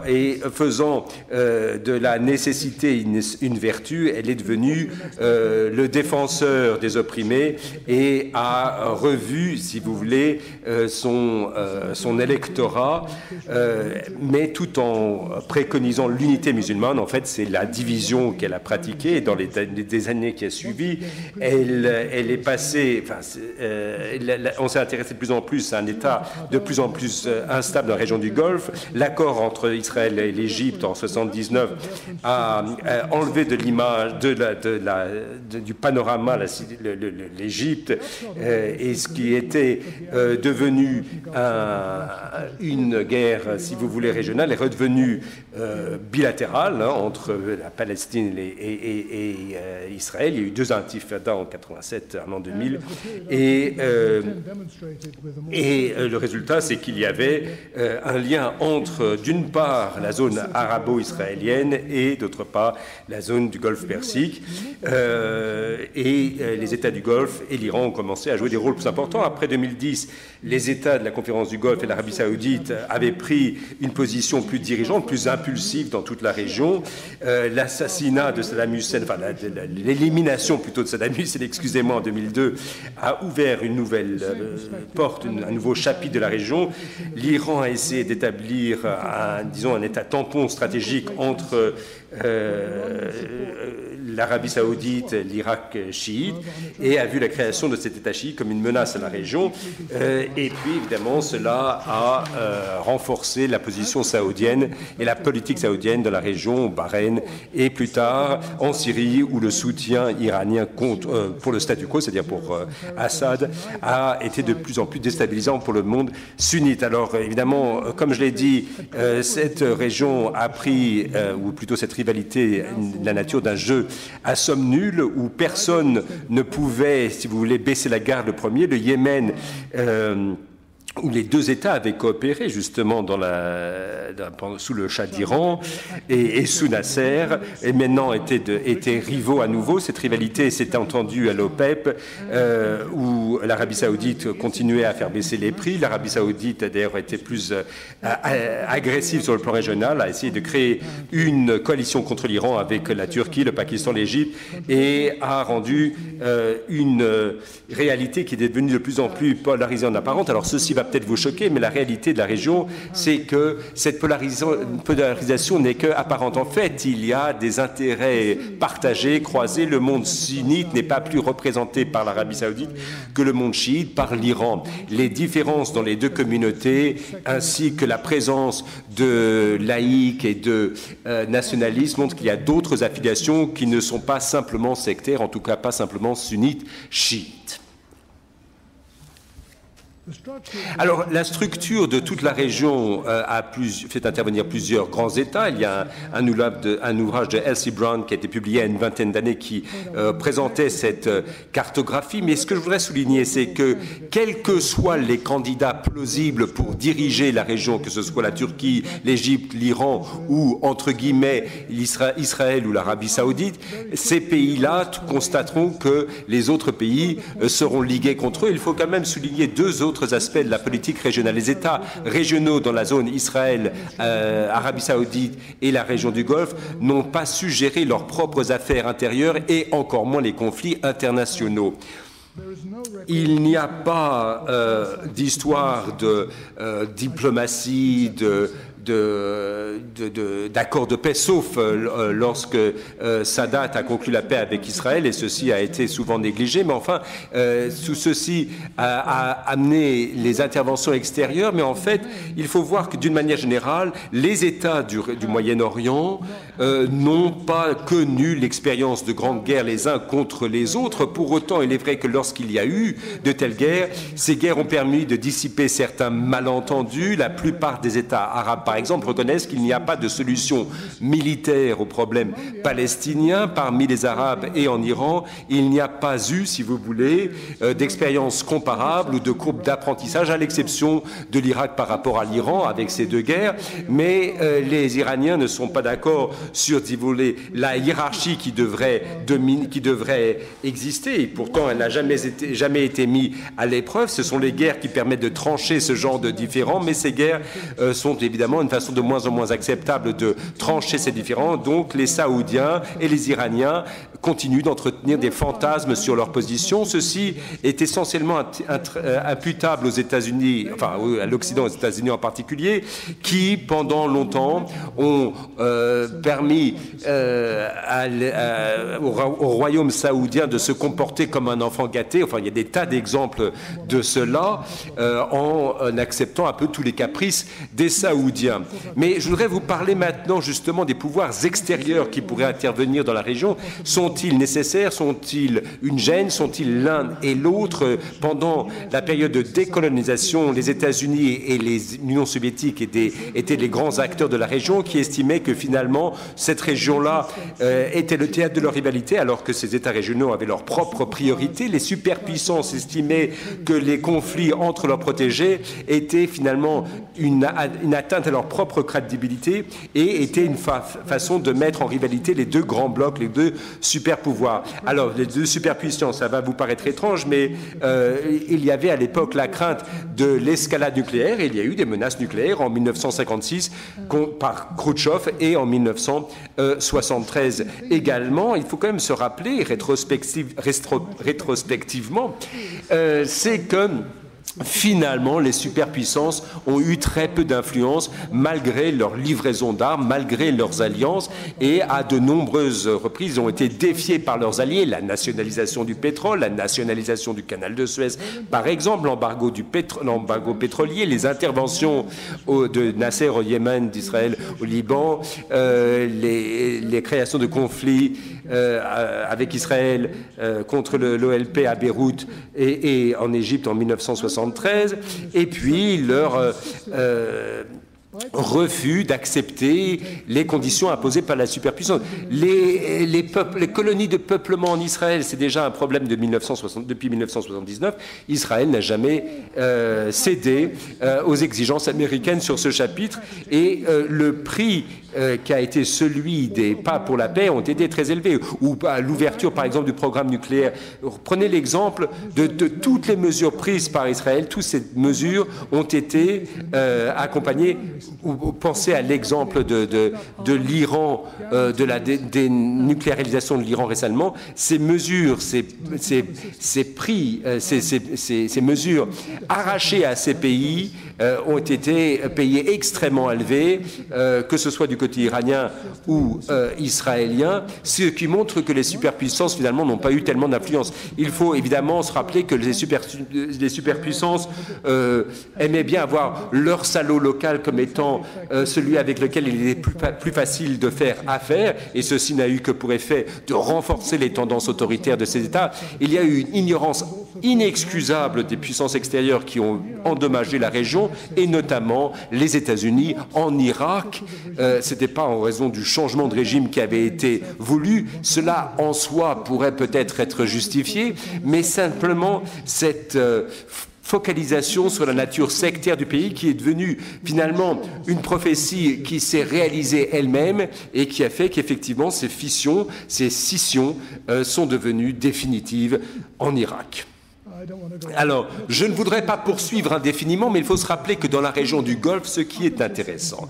et faisant de la nécessité une vertu, elle est devenue le défenseur des opprimés et a revu, si vous voulez, son électorat, mais tout en préconisant l'unité musulmane. En fait, c'est la division qu'elle a pratiquée. Dans les années qui a suivi, elle est passée, on s'est intéressé de plus en plus à un État de plus en plus instable dans la région du Golfe. L'accord entre Israël et l'Égypte en 1979 a enlevé de l'image du panorama l'Égypte, et ce qui était devenu une guerre, si vous voulez, régionale est redevenu bilatérale entre la Palestine et Israël. Il y a eu 2 intifadas en 87 en l'an 2000 et le résultat, c'est qu'il y avait un lien entre, d'une part, la zone arabo-israélienne et, d'autre part, la zone du Golfe Persique. Les États du Golfe et l'Iran ont commencé à jouer des rôles plus importants. Après 2010, les États de la conférence du Golfe et l'Arabie saoudite avaient pris une position plus dirigeante, plus impulsive dans toute la région. L'assassinat de Saddam Hussein, enfin l'élimination plutôt de Saddam Hussein, excusez-moi, en 2002, a ouvert une nouvelle porte, un nouveau chapitre de la région. L'Iran a essayé d'établir un état tampon stratégique entre l'Arabie saoudite, l'Irak chiite, et a vu la création de cet État chiite comme une menace à la région. Et puis, évidemment, cela a renforcé la position saoudienne et la politique saoudienne de la région, au Bahreïn, et plus tard en Syrie, où le soutien iranien pour le statu quo, c'est-à-dire pour Assad, a été de plus en plus déstabilisant pour le monde sunnite. Alors, évidemment, comme je l'ai dit, cette région a pris, ou plutôt cette rivalité, la nature d'un jeu à somme nulle où personne ne pouvait, si vous voulez, baisser la garde le premier. Le Yémen, où les deux États avaient coopéré justement sous le Shah d'Iran et sous Nasser, et maintenant étaient rivaux à nouveau. Cette rivalité s'est entendue à l'OPEP, où l'Arabie saoudite continuait à faire baisser les prix. L'Arabie saoudite, d'ailleurs, était plus agressive sur le plan régional, a essayé de créer une coalition contre l'Iran avec la Turquie, le Pakistan, l'Égypte, et a rendu une réalité qui est devenue de plus en plus polarisée en apparente. Alors, ceci va peut-être vous choquer, mais la réalité de la région, c'est que cette polarisation n'est qu'apparente. En fait, il y a des intérêts partagés, croisés. Le monde sunnite n'est pas plus représenté par l'Arabie saoudite que le monde chiite par l'Iran. Les différences dans les deux communautés, ainsi que la présence de laïcs et de nationalistes, montrent qu'il y a d'autres affiliations qui ne sont pas simplement sectaires, en tout cas pas simplement sunnites, chiites. Alors, la structure de toute la région fait intervenir plusieurs grands États. Il y a un ouvrage de Elsie Brown qui a été publié il y a une vingtaine d'années qui présentait cette cartographie. Mais ce que je voudrais souligner, c'est que quels que soient les candidats plausibles pour diriger la région, que ce soit la Turquie, l'Égypte, l'Iran ou, entre guillemets, Israël ou l'Arabie saoudite, ces pays-là constateront que les autres pays seront ligués contre eux. Il faut quand même souligner deux autres aspects de la politique régionale. Les États régionaux dans la zone Israël, Arabie saoudite et la région du Golfe n'ont pas su gérer leurs propres affaires intérieures et encore moins les conflits internationaux. Il n'y a pas d'histoire de diplomatie, d'accord de paix, sauf lorsque Sadat a conclu la paix avec Israël, et ceci a été souvent négligé. Mais enfin, tout ceci a amené les interventions extérieures. Mais en fait, il faut voir que d'une manière générale, les États du Moyen-Orient n'ont pas connu l'expérience de grandes guerres les uns contre les autres. Pour autant, il est vrai que lorsqu'il y a eu de telles guerres, ces guerres ont permis de dissiper certains malentendus. La plupart des États arabes, par exemple, reconnaissent qu'il n'y a pas de solution militaire au problème palestinien. Parmi les Arabes et en Iran, il n'y a pas eu, si vous voulez, d'expérience comparable ou de courbe d'apprentissage, à l'exception de l'Irak par rapport à l'Iran avec ces deux guerres. Mais les Iraniens ne sont pas d'accord sur, si vous voulez, la hiérarchie qui devrait exister. Et pourtant, elle n'a jamais été mise à l'épreuve. Ce sont les guerres qui permettent de trancher ce genre de différends, mais ces guerres sont évidemment une façon de moins en moins acceptable de trancher ces différends. Donc les Saoudiens et les Iraniens continuent d'entretenir des fantasmes sur leur position. Ceci est essentiellement imputable aux États-Unis, enfin à l'Occident, aux États-Unis en particulier, qui pendant longtemps ont permis au royaume saoudien de se comporter comme un enfant gâté. Enfin, il y a des tas d'exemples de cela, en acceptant un peu tous les caprices des Saoudiens. bien. Mais je voudrais vous parler maintenant justement des pouvoirs extérieurs qui pourraient intervenir dans la région. Sont-ils nécessaires? Sont-ils une gêne? Sont-ils l'un et l'autre? Pendant la période de décolonisation, les États-Unis et l'Union soviétique étaient les grands acteurs de la région qui estimaient que finalement cette région-là était le théâtre de leur rivalité alors que ces États régionaux avaient leurs propres priorités. Les superpuissances estimaient que les conflits entre leurs protégés étaient finalement une atteinte à leur propre crédibilité et étaient une façon de mettre en rivalité les deux grands blocs, les deux super-pouvoirs. Alors, les deux superpuissances, ça va vous paraître étrange, mais il y avait à l'époque la crainte de l'escalade nucléaire et il y a eu des menaces nucléaires en 1956 par Khrouchtchev et en 1973 également. Il faut quand même se rappeler rétrospectivement, c'est que finalement, les superpuissances ont eu très peu d'influence malgré leur livraison d'armes, malgré leurs alliances, et à de nombreuses reprises, ils ont été défiés par leurs alliés. La nationalisation du pétrole, la nationalisation du canal de Suez, par exemple, l'embargo pétrolier, les interventions de Nasser au Yémen, d'Israël au Liban, les créations de conflits avec Israël contre l'OLP à Beyrouth et en Égypte en 1973, et puis leur refus d'accepter les conditions imposées par la superpuissance. Les colonies de peuplement en Israël, c'est déjà un problème depuis 1979. Israël n'a jamais cédé aux exigences américaines sur ce chapitre et le prix qui a été celui des pas pour la paix ont été très élevés. Ou à l'ouverture, par exemple, du programme nucléaire. Prenez l'exemple de toutes les mesures prises par Israël. Toutes ces mesures ont été accompagnées. Ou pensez à l'exemple de l'Iran, de la dénucléarisation de l'Iran récemment. Ces mesures, ces mesures arrachées à ces pays ont été payées extrêmement élevées, que ce soit du côté iranien ou israélien, ce qui montre que les superpuissances finalement n'ont pas eu tellement d'influence. Il faut évidemment se rappeler que les superpuissances aimaient bien avoir leur salaud local comme étant celui avec lequel il est plus facile de faire affaire, et ceci n'a eu que pour effet de renforcer les tendances autoritaires de ces États. Il y a eu une ignorance inexcusable des puissances extérieures qui ont endommagé la région, et notamment les États-Unis en Irak. Ce n'était pas en raison du changement de régime qui avait été voulu. Cela en soi pourrait peut-être être justifié, mais simplement cette focalisation sur la nature sectaire du pays qui est devenue finalement une prophétie qui s'est réalisée elle-même et qui a fait qu'effectivement ces scissions sont devenues définitives en Irak. Alors, je ne voudrais pas poursuivre indéfiniment, mais il faut se rappeler que dans la région du Golfe, ce qui est intéressant,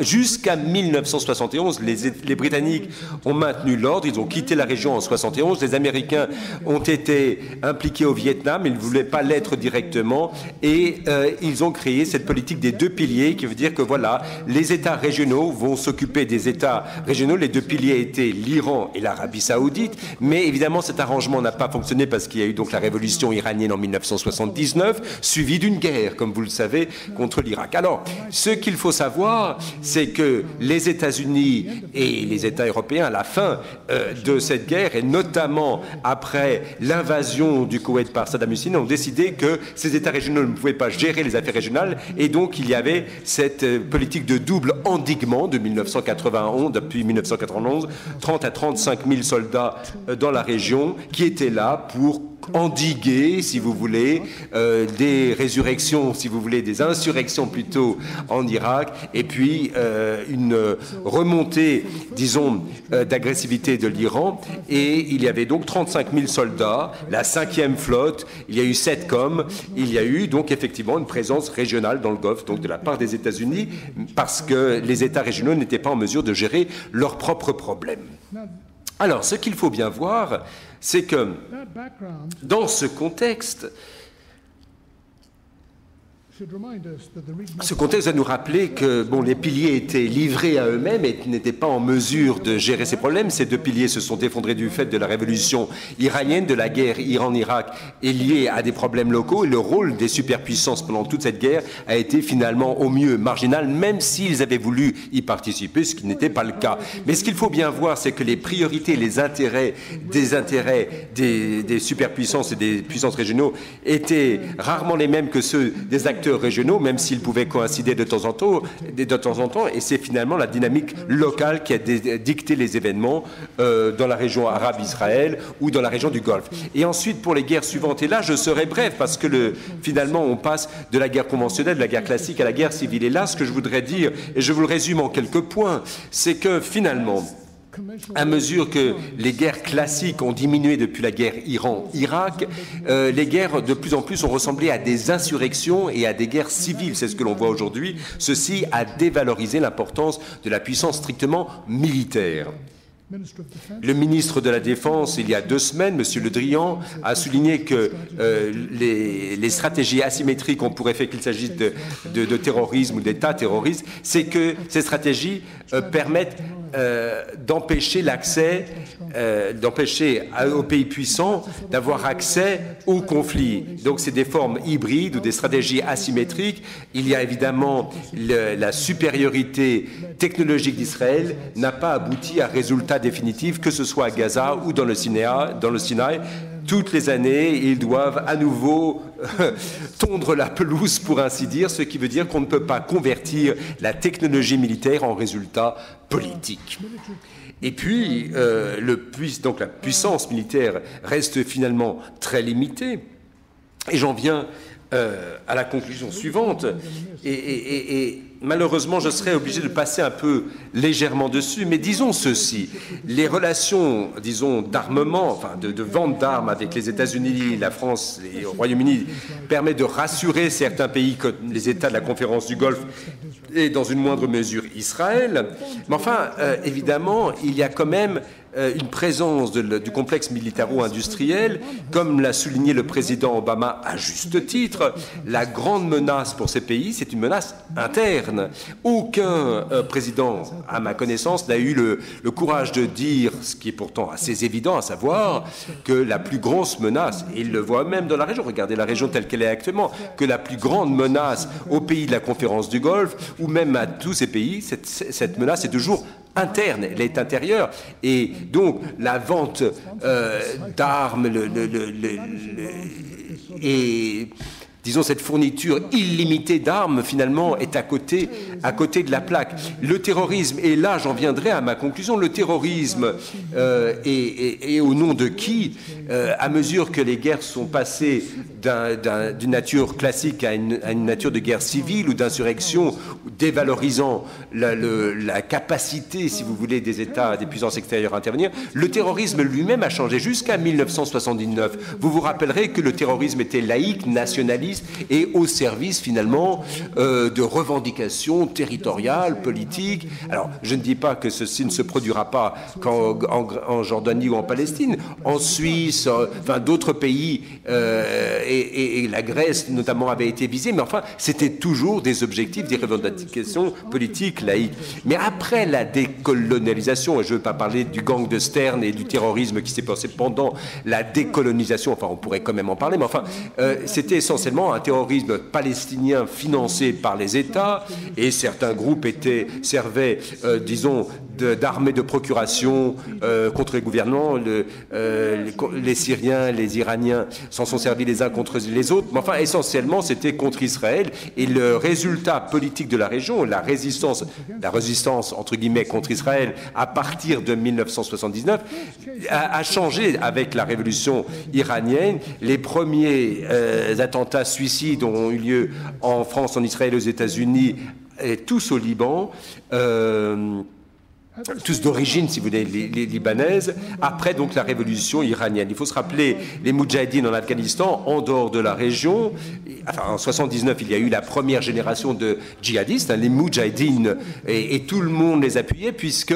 jusqu'à 1971, les Britanniques ont maintenu l'ordre, ils ont quitté la région en 1971, les Américains ont été impliqués au Vietnam, ils ne voulaient pas l'être directement, et ils ont créé cette politique des deux piliers, qui veut dire que voilà, les États régionaux vont s'occuper des États régionaux. Les deux piliers étaient l'Iran et l'Arabie saoudite, mais évidemment cet arrangement n'a pas fonctionné parce qu'il y a eu donc la révolution iranienne en 1979, suivie d'une guerre, comme vous le savez, contre l'Irak. Alors, ce qu'il faut savoir, c'est que les États-Unis et les États européens, à la fin de cette guerre, et notamment après l'invasion du Koweït par Saddam Hussein, ont décidé que ces États régionaux ne pouvaient pas gérer les affaires régionales, et donc il y avait cette politique de double endiguement de 1991, depuis 1991, 30 à 35 000 soldats dans la région qui étaient là pour endiguer, si vous voulez, des résurrections, si vous voulez, des insurrections plutôt en Irak, et puis une remontée, disons, d'agressivité de l'Iran. Et il y avait donc 35 000 soldats, la 5e flotte, il y a eu SETCOM, il y a eu donc effectivement une présence régionale dans le Golfe, donc de la part des États-Unis, parce que les États régionaux n'étaient pas en mesure de gérer leurs propres problèmes. Alors, ce qu'il faut bien voir, c'est que dans ce contexte, Ce contexte va nous rappeler que bon, les piliers étaient livrés à eux-mêmes et n'étaient pas en mesure de gérer ces problèmes. Ces deux piliers se sont effondrés du fait de la révolution iranienne, de la guerre Iran-Irak est lié à des problèmes locaux. Et le rôle des superpuissances pendant toute cette guerre a été finalement au mieux marginal, même s'ils avaient voulu y participer, ce qui n'était pas le cas. Mais ce qu'il faut bien voir, c'est que les priorités, les intérêts des superpuissances et des puissances régionaux étaient rarement les mêmes que ceux des acteurs régionaux, même s'ils pouvaient coïncider de temps en temps, et c'est finalement la dynamique locale qui a dicté les événements dans la région arabe Israël ou dans la région du Golfe. Et ensuite, pour les guerres suivantes, et là je serai bref, parce que finalement on passe de la guerre conventionnelle, de la guerre classique à la guerre civile. Et là, ce que je voudrais dire, et je vous le résume en quelques points, c'est que finalement, à mesure que les guerres classiques ont diminué depuis la guerre Iran-Irak, les guerres de plus en plus ont ressemblé à des insurrections et à des guerres civiles. C'est ce que l'on voit aujourd'hui. Ceci a dévalorisé l'importance de la puissance strictement militaire. Le ministre de la Défense, il y a 2 semaines, M. Le Drian, a souligné que les stratégies asymétriques, on pourrait faire qu'il s'agisse de terrorisme ou d'État terroriste, c'est que ces stratégies permettent d'empêcher l'accès, d'empêcher aux pays puissants d'avoir accès au conflit. Donc c'est des formes hybrides ou des stratégies asymétriques. Il y a évidemment la supériorité technologique d'Israël n'a pas abouti à résultat définitif, que ce soit à Gaza ou dans le Sinaï. Toutes les années, ils doivent à nouveau tondre la pelouse, pour ainsi dire, ce qui veut dire qu'on ne peut pas convertir la technologie militaire en résultat politique. Et puis, donc la puissance militaire reste finalement très limitée. Et j'en viens à la conclusion suivante. Et malheureusement, je serais obligé de passer un peu légèrement dessus, mais disons ceci, les relations, disons, d'armement, enfin de vente d'armes avec les États-Unis, la France et le Royaume-Uni permettent de rassurer certains pays comme les États de la conférence du Golfe et dans une moindre mesure Israël. Mais enfin, évidemment, il y a quand même une présence du complexe militaro-industriel, comme l'a souligné le président Obama à juste titre. La grande menace pour ces pays, c'est une menace interne. Aucun président, à ma connaissance, n'a eu le courage de dire, ce qui est pourtant assez évident, à savoir que la plus grosse menace, et il le voit même dans la région, regardez la région telle qu'elle est actuellement, que la plus grande menace aux pays de la conférence du Golfe, ou même à tous ces pays, cette menace est toujours interne, elle est intérieure, et donc la vente d'armes et disons cette fourniture illimitée d'armes finalement est à côté de la plaque. Le terrorisme, et là j'en viendrai à ma conclusion, le terrorisme et au nom de qui, à mesure que les guerres sont passées d'une nature classique à une nature de guerre civile ou d'insurrection, dévalorisant la capacité, si vous voulez, des États, des puissances extérieures à intervenir, le terrorisme lui-même a changé jusqu'à 1979. Vous vous rappellerez que le terrorisme était laïque, nationaliste et au service finalement de revendications territoriales, politiques. Alors, je ne dis pas que ceci ne se produira pas en Jordanie ou en Palestine, en Suisse, enfin d'autres pays et la Grèce notamment avait été visée, mais enfin c'était toujours des objectifs, des revendications politiques laïques. Mais après la décolonialisation, et je ne veux pas parler du gang de Stern et du terrorisme qui s'est passé pendant la décolonisation, enfin on pourrait quand même en parler, mais enfin c'était essentiellement un terrorisme palestinien financé par les États, et certains groupes servaient, disons, d'armées de procuration contre les gouvernements. Les Syriens, les Iraniens s'en sont servis les uns contre les autres, mais enfin essentiellement c'était contre Israël, et le résultat politique de la région, la résistance entre guillemets contre Israël à partir de 1979 a changé avec la révolution iranienne. Les premiers attentats suicides ont eu lieu en France, en Israël, aux États-Unis et tous au Liban. tous d'origine, si vous voulez, les libanaises, après donc la révolution iranienne. Il faut se rappeler les Moudjahidines en Afghanistan, en dehors de la région. Enfin, en 79, il y a eu la première génération de djihadistes, les Moudjahidines, et tout le monde les appuyait, puisque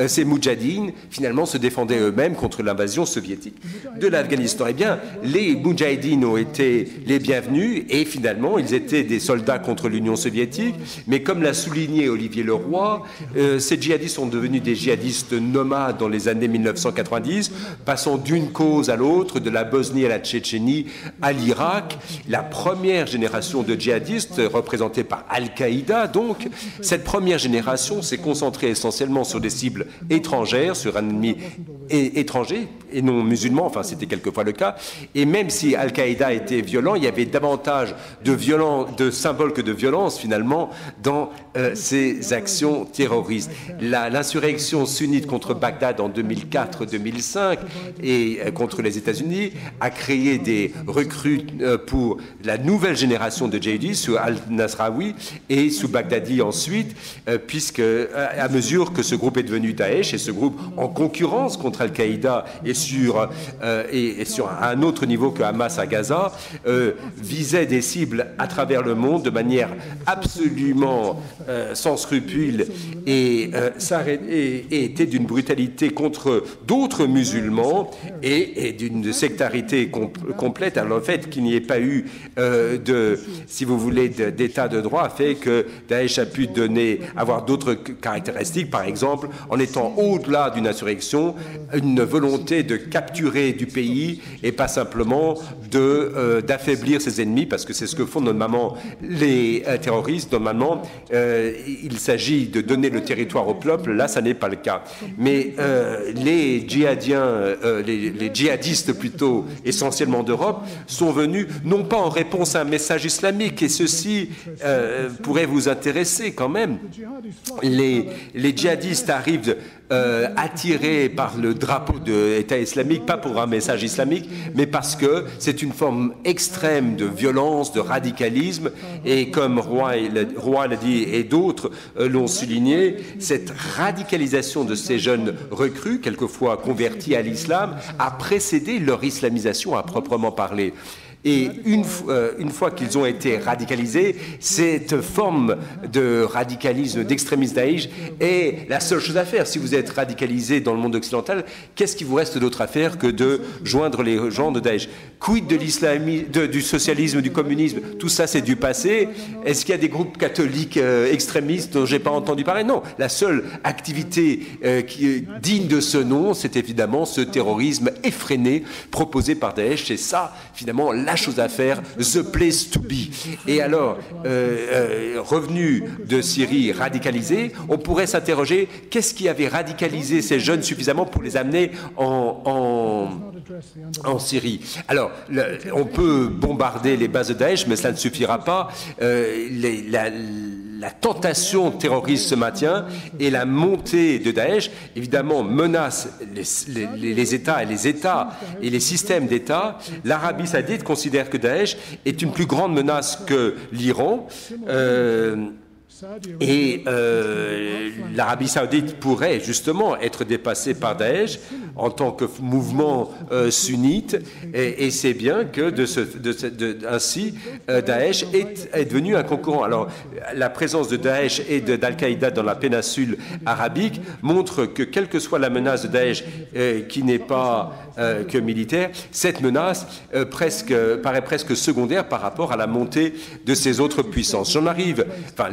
ces Moudjahidines, finalement, se défendaient eux-mêmes contre l'invasion soviétique de l'Afghanistan. Eh bien, les Moudjahidines ont été les bienvenus, et finalement, ils étaient des soldats contre l'Union soviétique, mais comme l'a souligné Olivier Leroy, ces djihadistes sont devenus des djihadistes nomades dans les années 1990, passant d'une cause à l'autre, de la Bosnie à la Tchétchénie, à l'Irak. La première génération de djihadistes, représentée par Al-Qaïda, donc, cette première génération s'est concentrée essentiellement sur des cibles étrangères, sur un ennemi étranger et non musulman, enfin c'était quelquefois le cas, et même si Al-Qaïda était violent, il y avait davantage de symboles que de violence finalement dans ces actions terroristes. L'insurrection sunnite contre Bagdad en 2004-2005 et contre les États-Unis a créé des recrues pour la nouvelle génération de djihadistes sous Al-Nasraoui et sous Baghdadi ensuite, puisque à mesure que ce groupe est devenu Daesh, et ce groupe en concurrence contre Al-Qaïda et sur un autre niveau que Hamas à Gaza, visait des cibles à travers le monde de manière absolument sans scrupules et était d'une brutalité contre d'autres musulmans et d'une sectarité complète. Alors le fait qu'il n'y ait pas eu si vous voulez, d'état de droit fait que Daesh a pu avoir d'autres caractéristiques, par exemple, en étant au-delà d'une insurrection, une volonté de capturer du pays et pas simplement d'affaiblir ses ennemis, parce que c'est ce que font normalement les terroristes. Normalement, il s'agit de donner le territoire au peuple. Là, ça n'est pas le cas. Mais les djihadistes plutôt, essentiellement d'Europe, sont venus non pas en réponse à un message islamique, et ceci pourrait vous intéresser quand même. Les djihadistes arrivent attirés par le drapeau de l'État islamique, pas pour un message islamique, mais parce que c'est une forme extrême de violence, de radicalisme, et comme Roy l'a dit et d'autres l'ont souligné, cette radicalisation de ces jeunes recrues, quelquefois convertis à l'islam, a précédé leur islamisation à proprement parler. Et une fois qu'ils ont été radicalisés, cette forme de radicalisme, d'extrémisme Daesh est la seule chose à faire. Si vous êtes radicalisé dans le monde occidental, qu'est-ce qu'il vous reste d'autre à faire que de joindre les gens de Daesh? Quid de du socialisme, du communisme? Tout ça, c'est du passé. Est-ce qu'il y a des groupes catholiques extrémistes dont je n'ai pas entendu parler? Non. La seule activité qui est digne de ce nom, c'est évidemment ce terrorisme effréné proposé par Daesh. C'est ça, finalement, la chose à faire, the place to be. Et alors, revenus de Syrie radicalisés, on pourrait s'interroger, qu'est-ce qui avait radicalisé ces jeunes suffisamment pour les amener en Syrie? Alors, on peut bombarder les bases de Daesh, mais ça ne suffira pas. La tentation terroriste se maintient et la montée de Daesh, évidemment, menace les États et les systèmes d'États. L'Arabie saoudite considère que Daesh est une plus grande menace que l'Iran. Et l'Arabie saoudite pourrait justement être dépassée par Daesh en tant que mouvement sunnite, et c'est bien que ainsi Daesh est devenu un concurrent. Alors la présence de Daesh et d'Al-Qaïda dans la péninsule arabique montre que quelle que soit la menace de Daesh qui n'est pas que militaire, cette menace paraît presque secondaire par rapport à la montée de ces autres puissances.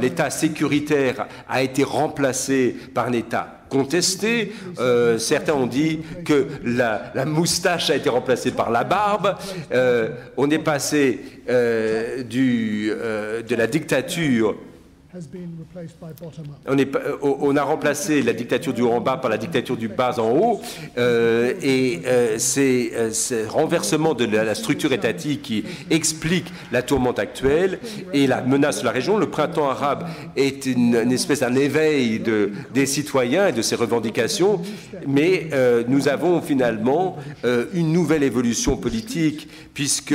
L'État sécuritaire a été remplacé par un État contesté. Certains ont dit que la moustache a été remplacée par la barbe. On est passé de la dictature. On a remplacé la dictature du haut en bas par la dictature du bas en haut, et c'est ce renversement de la structure étatique qui explique la tourmente actuelle et la menace de la région. Le printemps arabe est une espèce d'un éveil des citoyens et de ses revendications, mais nous avons finalement une nouvelle évolution politique, puisque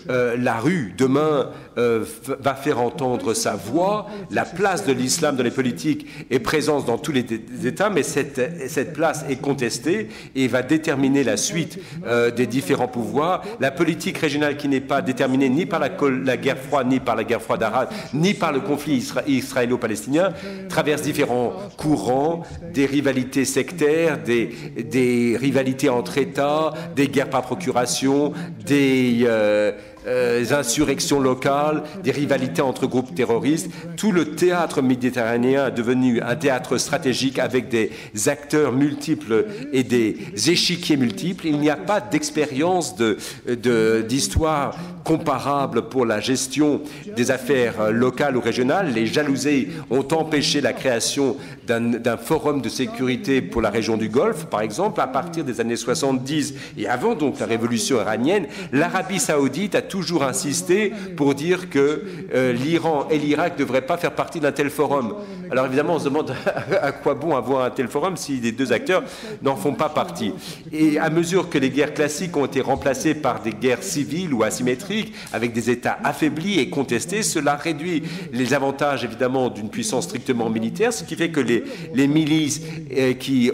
la rue, demain, va faire entendre sa voix. La place de l'islam dans les politiques est présente dans tous les États, mais cette place est contestée et va déterminer la suite des différents pouvoirs. La politique régionale qui n'est pas déterminée ni par la guerre froide, ni par la guerre froide arabe, ni par le conflit israélo-palestinien, traverse différents courants, des rivalités sectaires, des rivalités entre États, des guerres par procuration, des insurrections locales, des rivalités entre groupes terroristes. Tout le théâtre méditerranéen est devenu un théâtre stratégique avec des acteurs multiples et des échiquiers multiples. Il n'y a pas d'expérience d'histoire comparable pour la gestion des affaires locales ou régionales. Les jalousies ont empêché la création d'un forum de sécurité pour la région du Golfe, par exemple, à partir des années 70 et avant donc la révolution iranienne. L'Arabie saoudite a toujours insisté pour dire que l'Iran et l'Irak ne devraient pas faire partie d'un tel forum. Alors évidemment, on se demande à quoi bon avoir un tel forum si les deux acteurs n'en font pas partie. Et à mesure que les guerres classiques ont été remplacées par des guerres civiles ou asymétriques, avec des États affaiblis et contestés, cela réduit les avantages évidemment d'une puissance strictement militaire, ce qui fait que les milices qui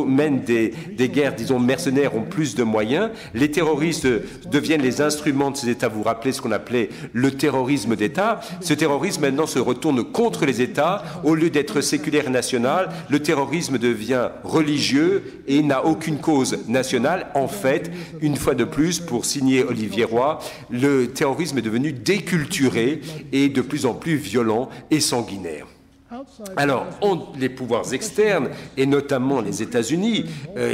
mènent des guerres, disons, mercenaires ont plus de moyens. Les terroristes deviennent les instruments de ces États. Vous vous rappelez ce qu'on appelait le terrorisme d'État. Ce terrorisme maintenant se retourne contre les États. Au lieu d'être séculaire et national, le terrorisme devient religieux et n'a aucune cause nationale. En fait, une fois de plus, pour signer Olivier Roy, le terrorisme est devenu déculturé et de plus en plus violent et sanguinaire. Alors, les pouvoirs externes, et notamment les États-Unis,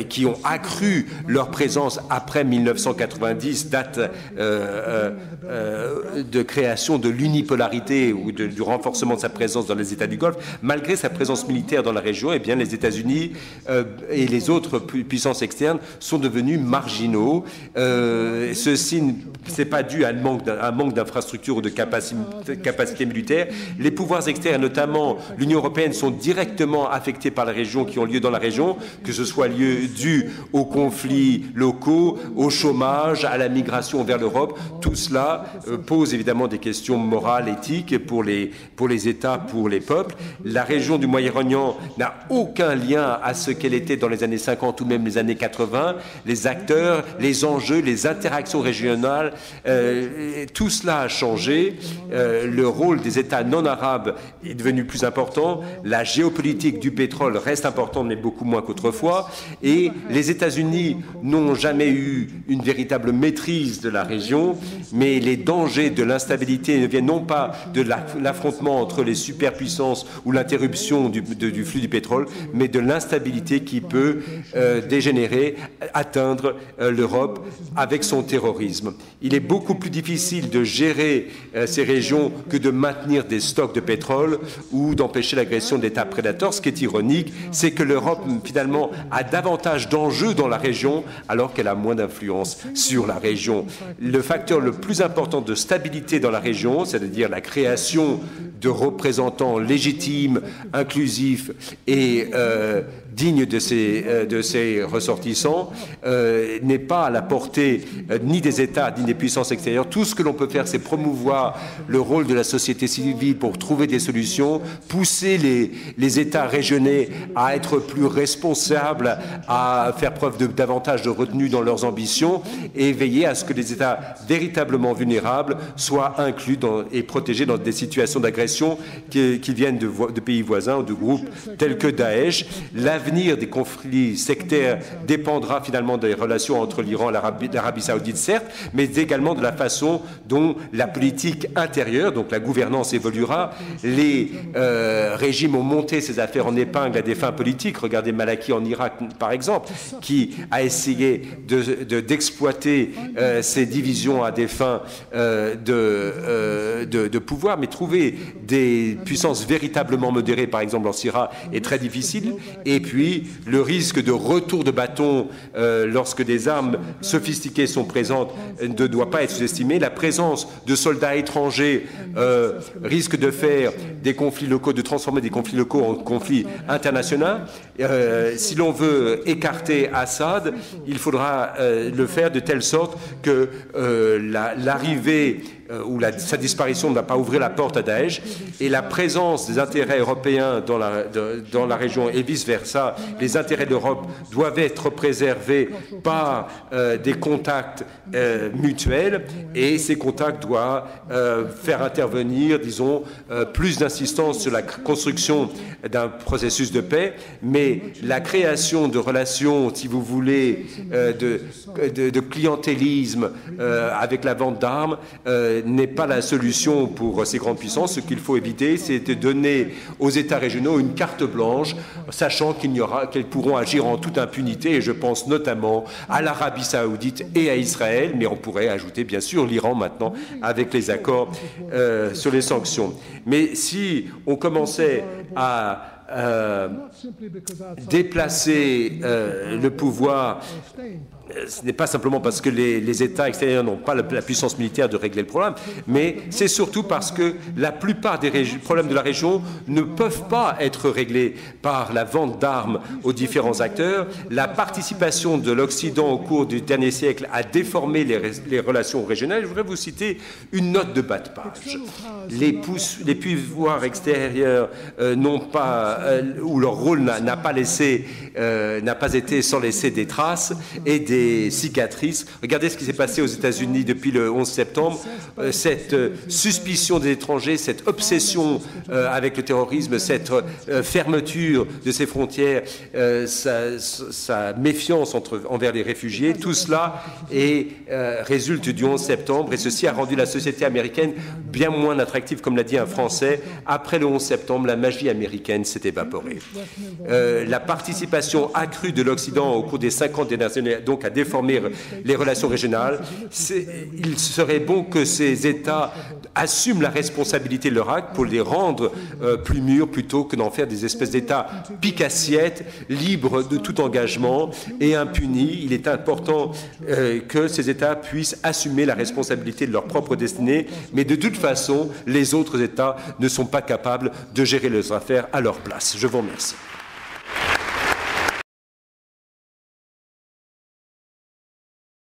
qui ont accru leur présence après 1990, date de création de l'unipolarité ou du renforcement de sa présence dans les États du Golfe, malgré sa présence militaire dans la région, eh bien, les États-Unis et les autres puissances externes sont devenus marginaux. Ceci, c'est pas dû à un manque d'infrastructures ou de capacité militaire. Les pouvoirs externes, notamment l'Union européenne, sont directement affectés par la région, qui ont lieu dans la région, que ce soit dû aux conflits locaux, au chômage, à la migration vers l'Europe. Tout cela pose évidemment des questions morales, éthiques pour les États, pour les peuples. La région du Moyen-Orient n'a aucun lien à ce qu'elle était dans les années 50 ou même les années 80. Les acteurs, les enjeux, les interactions régionales, tout cela a changé. Le rôle des États non arabes est devenu plus important. La géopolitique du pétrole reste importante, mais beaucoup moins qu'autrefois. Et les États-Unis n'ont jamais eu une véritable maîtrise de la région, mais les dangers de l'instabilité ne viennent non pas de l'affrontement entre les superpuissances ou l'interruption du flux du pétrole, mais de l'instabilité qui peut dégénérer, atteindre l'Europe avec son terrorisme. Il est beaucoup plus difficile de gérer ces régions que de maintenir des stocks de pétrole ou d'empêcher l'agression d'États prédateurs. Ce qui est ironique, c'est que l'Europe, finalement, a davantage d'enjeux dans la région alors qu'elle a moins d'influence sur la région. Le facteur le plus important de stabilité dans la région, c'est-à-dire la création de représentants légitimes, inclusifs et dignes de ses ressortissants, n'est pas à la portée ni des États ni des puissances extérieures. Tout ce que l'on peut faire, c'est promouvoir le rôle de la société civile pour trouver des solutions, pousser les États régionaux à être plus responsables, à faire preuve de davantage de retenue dans leurs ambitions et veiller à ce que les États véritablement vulnérables soient inclus et protégés dans des situations d'agression qui viennent de pays voisins ou de groupes tels que Daesh. L'avenir des conflits sectaires dépendra finalement des relations entre l'Iran et l'Arabie saoudite, certes, mais également de la façon dont la politique intérieure, donc la gouvernance, évoluera. Les régimes ont monté ces affaires en épingle à des fins politiques. Regardez Maliki en Irak, par exemple, qui a essayé d'exploiter ces divisions à des fins de pouvoir, mais trouver des puissances véritablement modérées, par exemple en Syrie, est très difficile. Et puis, le risque de retour de bâton lorsque des armes sophistiquées sont présentes ne doit pas être sous-estimé. La présence de soldats étrangers risque de faire des conflits locaux, de transformer des conflits locaux en conflits internationaux. Si l'on veut écarter Assad, il faudra le faire de telle sorte que l'arrivée sa disparition ne va pas ouvrir la porte à Daesh, et la présence des intérêts européens dans la région et vice-versa, les intérêts de l'Europe doivent être préservés par des contacts mutuels, et ces contacts doivent faire intervenir, disons, plus d'insistance sur la construction d'un processus de paix, mais la création de relations, si vous voulez, de clientélisme avec la vente d'armes n'est pas la solution pour ces grandes puissances. Ce qu'il faut éviter, c'est de donner aux États régionaux une carte blanche, sachant qu'elles pourront agir en toute impunité, et je pense notamment à l'Arabie saoudite et à Israël, mais on pourrait ajouter bien sûr l'Iran maintenant avec les accords sur les sanctions. Mais si on commençait à déplacer le pouvoir, ce n'est pas simplement parce que les États extérieurs n'ont pas la puissance militaire de régler le problème, mais c'est surtout parce que la plupart des problèmes de la région ne peuvent pas être réglés par la vente d'armes aux différents acteurs. La participation de l'Occident au cours du dernier siècle a déformé les relations régionales. Je voudrais vous citer une note de bas de page. Les pouvoirs extérieurs n'ont pas, où leur rôle n'a pas été sans laisser des traces et des cicatrices. Regardez ce qui s'est passé aux États-Unis depuis le 11 septembre. Cette suspicion des étrangers, cette obsession avec le terrorisme, cette fermeture de ses frontières, sa méfiance envers les réfugiés, tout cela résulte du 11 septembre, et ceci a rendu la société américaine bien moins attractive, comme l'a dit un Français. Après le 11 septembre, la magie américaine s'est évaporée. La participation accrue de l'Occident au cours des 50 dernières années, donc à déformer les relations régionales, il serait bon que ces États assument la responsabilité de leur acte pour les rendre plus mûrs, plutôt que d'en faire des espèces d'États pique-assiettes, libres de tout engagement et impunis. Il est important que ces États puissent assumer la responsabilité de leur propre destinée, mais de toute façon, les autres États ne sont pas capables de gérer leurs affaires à leur place. Je vous remercie.